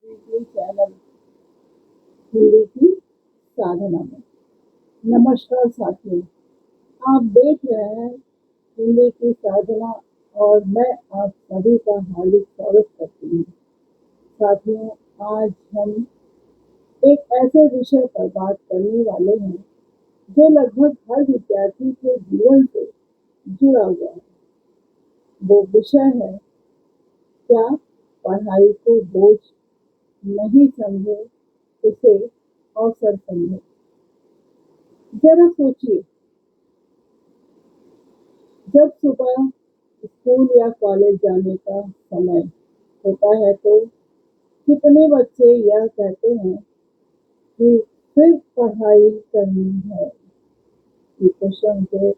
YouTube channel Hindi की साधना में। नमस्कार साथियों, आप देख रहे हैं हिंदी की साधना और मैं आप सभी का हार्दिक स्वागत करती हूँ। साथियों, आज हम एक ऐसे विषय पर बात करने वाले हैं जो लगभग हर विद्यार्थी के जीवन से जुड़ा हुआ है। वो विषय है, क्या पढ़ाई को बोझ नहीं समझे, उसे अवसर समझे। जरा सोचिए, जब सुबह स्कूल या कॉलेज जाने का समय होता है तो कितने बच्चे यह कहते हैं कि सिर्फ पढ़ाई करनी है। ये क्वेश्चन के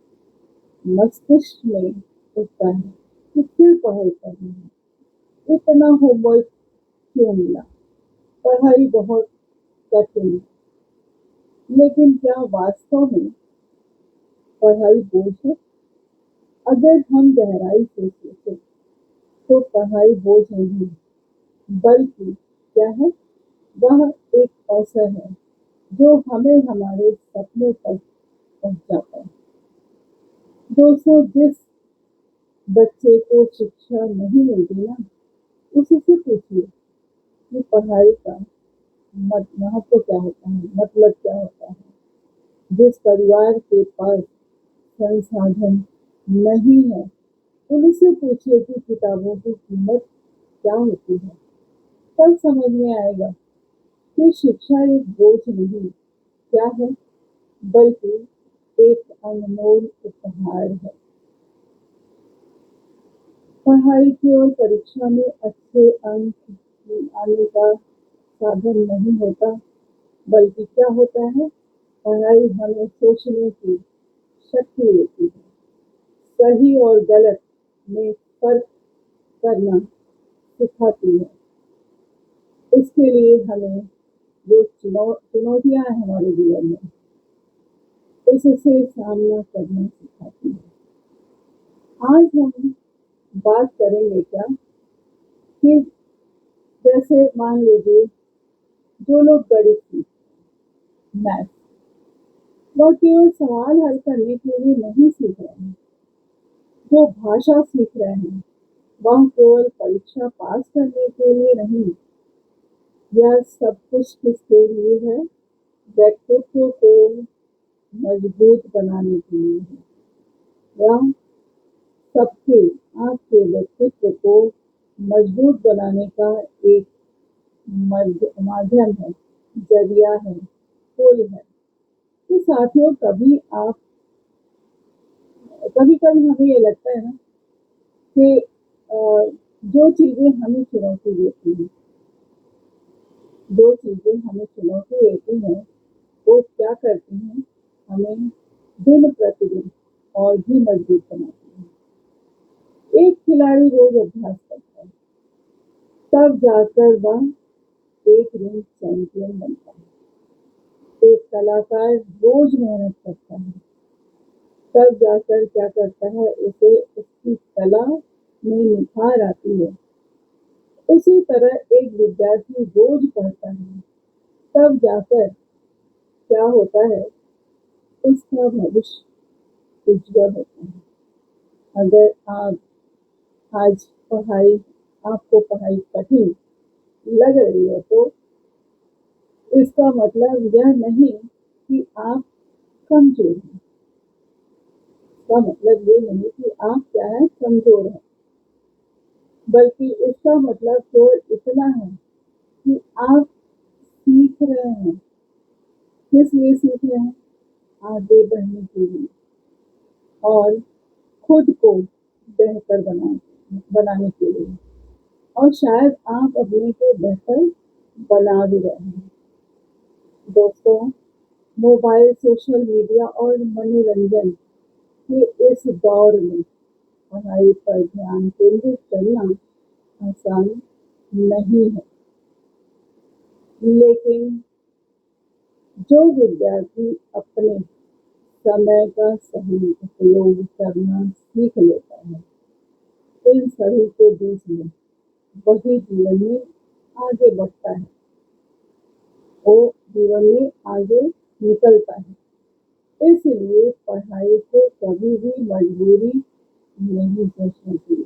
मस्तिष्क में उठता है कि सिर्फ पढ़ाई करनी है, इतना होमवर्क क्यों मिला, पढ़ाई बहुत कठिन है। लेकिन क्या वास्तव में पढ़ाई बोझ है? अगर हम गहराई से सोचें तो पढ़ाई बोझ नहीं, बल्कि क्या है, वह एक अवसर है जो हमें हमारे सपनों तक पहुंचाता है। दोस्तों, जिस बच्चे को शिक्षा नहीं मिलती ना, उससे पूछिए कि पढ़ाई का महत्व क्या होता है, मतलब क्या होता है। जिस परिवार के पास संसाधन नहीं है, उनसे पूछिए कि किताबों की कीमत क्या होती है। तब समझ में आएगा कि शिक्षा एक बोझ नहीं क्या है, बल्कि एक अनमोल उपहार है। पढ़ाई केवल परीक्षा में अच्छे अंक आने का साधन नहीं होता, बल्कि क्या होता है, पढ़ाई हमें सोचने की शक्ति देती है, सही और गलत में फर्क करना सिखाती है। इसके लिए हमें जो चुनौतियां हैं हमारे जीवन में, उससे सामना करना सिखाती है। आज हम बात करेंगे क्या कि जैसे मान लीजिए, जो लोग गणित सीख, मैथ, वह केवल सवाल हल करने के लिए नहीं सीख रहे हैं। जो भाषा सीख रहे हैं, वह केवल परीक्षा पास करने के लिए नहीं, यह सब कुछ किसके लिए है, व्यक्तित्व को मजबूत बनाने के लिए है। यह सबके आपके व्यक्तित्व को मजबूत बनाने का एक माध्यम है, जरिया है, पुल है। तो साथियों, कभी कभी हमें ये लगता है ना कि जो चीजें हमें चुनौती देती हैं, जो चीजें हमें चुनौती देती हैं, वो क्या करती हैं, हमें दिन प्रतिदिन और भी मजबूत बनाती हैं। एक खिलाड़ी रोज अभ्यास करता है, तब जाकर वह एक रिंग चैंपियन बनता है। एक कलाकार रोज मेहनत करता है, तब जाकर क्या करता है, उसे उसकी कला में निखार आती है। उसी तरह एक विद्यार्थी रोज पढ़ता है, तब जाकर क्या होता है, उसका भविष्य उज्जवल होता है। अगर आप आज आपको पढ़ाई कठिन लग रही है, तो इसका मतलब यह नहीं कि आप कमजोर हैं। इसका मतलब ये नहीं कि आप क्या है, कमजोर हैं, बल्कि इसका मतलब केवल इतना है कि आप सीख रहे हैं। किस लिए सीख रहे हैं? आगे बढ़ने के लिए और खुद को बेहतर बनाने के लिए। और शायद आप अपने को बेहतर बना भी रहे हैं। दोस्तों, मोबाइल, सोशल मीडिया और मनोरंजन के इस दौर में पढ़ाई पर ध्यान केंद्रित करना आसान नहीं है। लेकिन जो विद्यार्थी अपने समय का सही उपयोग करना सीख लेता है, इन सभी के बीच में वही जीवन में आगे बढ़ता है, वो जीवन में आगे निकलता है। इसलिए पढ़ाई को कभी भी मजबूरी नहीं सोचना चाहिए,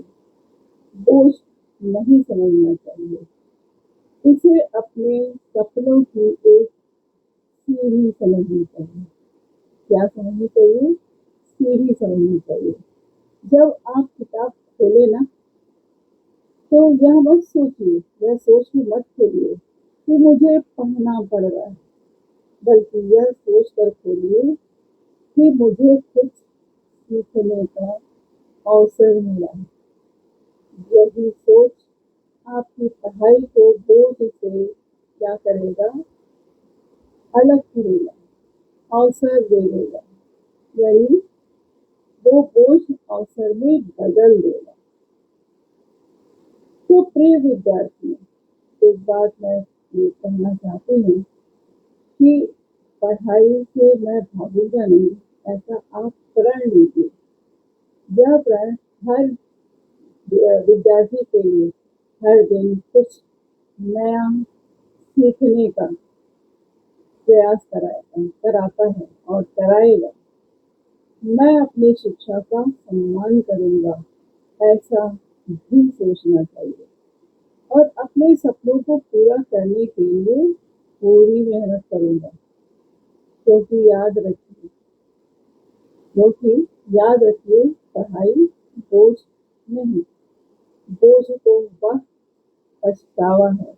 बोझ नहीं समझना चाहिए। इसे अपने सपनों की एक सीढ़ी समझनी चाहिए। क्या समझनी चाहिए? सीढ़ी समझनी चाहिए। जब आप किताब खोले ना, तो यह मत सोचिए, यह सोच के मत खोलिए कि मुझे पढ़ना पड़ रहा है, बल्कि यह सोच कर खोलिए कि मुझे कुछ सीखने का अवसर मिला है। यही सोच आपकी पढ़ाई को बोझ से क्या करेगा? अलग करेगा, अवसर दे देगा, यानी वो बोझ अवसर में बदल देगा। तो प्रिय विद्यार्थियों, एक बात मैं ये कहना चाहती हूँ कि पढ़ाई से मैं भागूंगा नहीं, ऐसा आप प्रण लीजिए। यह प्रण हर विद्यार्थी के लिए हर दिन कुछ नया सीखने का प्रयास कराता है और कराएगा। मैं अपनी शिक्षा का सम्मान करूंगा, ऐसा भी सोचना चाहिए और अपने सपनों को पूरा करने के लिए पूरी मेहनत करूंगा। क्योंकि याद रखिए, पढ़ाई बोझ नहीं, बोझ तो वह पछतावा है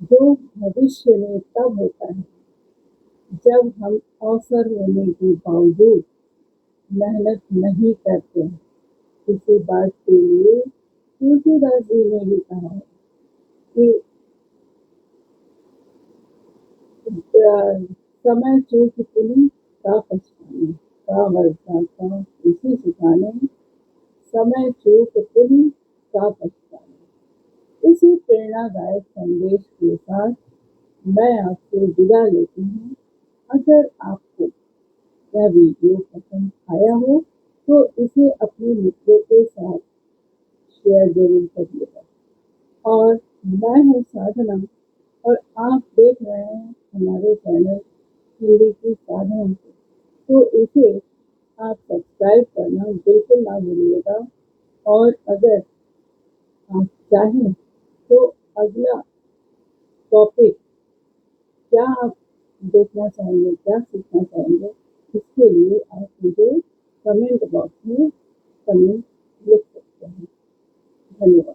जो भविष्य में तब होता है जब हम अवसर होने के बावजूद मेहनत नहीं करते हैं। इसी बात के लिए तुलसीदास जी ने भी कहा है कि समय चूक पुनि का पछताने, का वर्षा का इसी सुखाने, समय चूक पुनि का पछताने। इसी प्रेरणादायक संदेश के साथ मैं आपसे विदा लेती हूँ। अगर आपको यह वीडियो पसंद आया हो तो इसे अपने मित्रों के साथ शेयर जरूर करिएगा। और मैं हूँ साधना और आप देख रहे हैं हमारे चैनल हिंदी की साधना को, तो इसे आप सब्सक्राइब करना बिल्कुल ना भूलिएगा। और अगर आप चाहें तो अगला टॉपिक क्या आप देखना चाहेंगे, क्या सीखना चाहेंगे, इसके लिए आप मुझे कमेंट बॉक्स में कमेंट लिख सकते हैं। धन्यवाद।